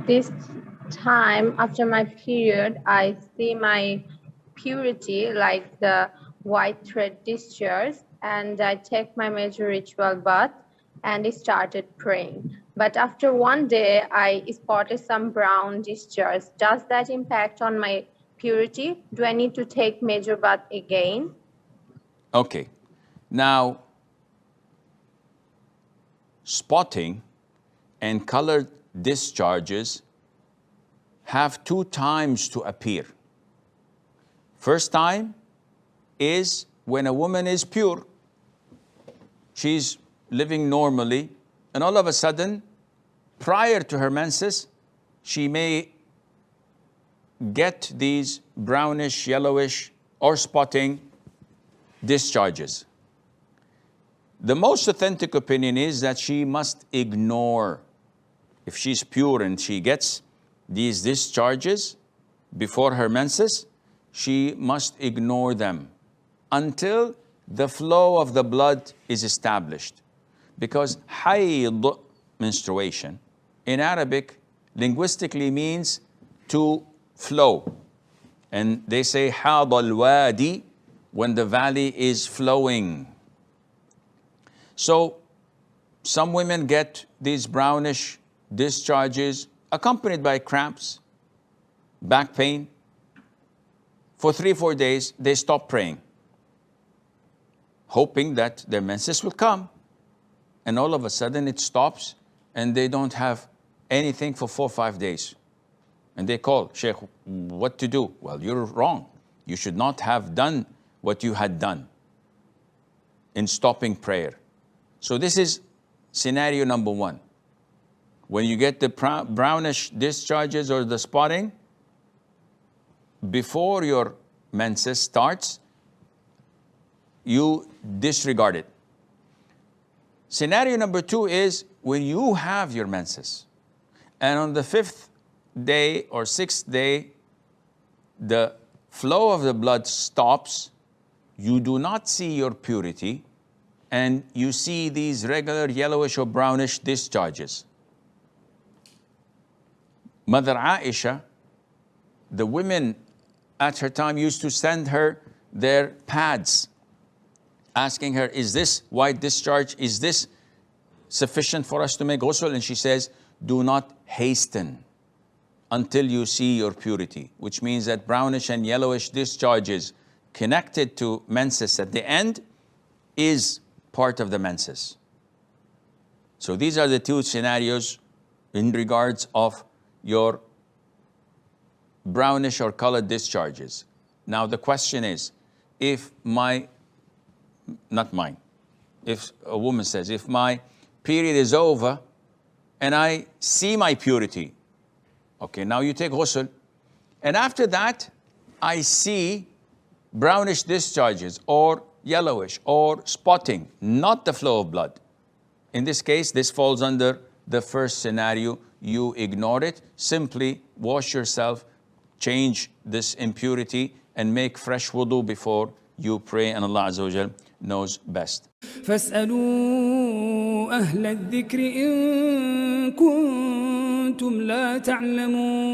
This time after my period, I see my purity like the white thread discharge, and I take my major ritual bath and started praying. But after one day, I spotted some brown discharge. Does that impact on my purity? Do I need to take major bath again? Okay. Now, spotting and colored discharges have 2 times to appear. First time is when a woman is pure. She's living normally, and all of a sudden, prior to her menses, she may get these brownish, yellowish, or spotting discharges. The most authentic opinion is that she must ignore. If she's pure and she gets these discharges before her menses, she must ignore them until the flow of the blood is established. Because hayd, menstruation, in Arabic, linguistically means to flow. And they say haad al-wadi, when the valley is flowing. So some women get these brownish discharges accompanied by cramps, back pain. For 3-4 days, they stop praying, hoping that their menses will come. And all of a sudden it stops and they don't have anything for 4-5 days. And they call, Sheikh, what to do? Well, you're wrong. You should not have done what you had done in stopping prayer. So this is scenario number 1. When you get the brownish discharges or the spotting, before your menses starts, you disregard it. Scenario number 2 is when you have your menses, and on the 5th day or 6th day, the flow of the blood stops, you do not see your purity, and you see these regular yellowish or brownish discharges. Mother Aisha, the women at her time used to send her their pads, asking her, is this white discharge, is this sufficient for us to make ghusl? And she says, do not hasten until you see your purity, which means that brownish and yellowish discharges connected to menses at the end is part of the menses. So these are the 2 scenarios in regards of your brownish or colored discharges. Now the question is, if if a woman says, if my period is over and I see my purity, okay, now you take ghusl, and after that I see brownish discharges or yellowish or spotting, not the flow of blood. In this case, this falls under the first scenario. You ignore it, simply wash yourself, change this impurity, and make fresh wudu before you pray, and Allah Azza wa Jal knows best. فاسألوا أهل الذكر إن كنتم لا تعلمون.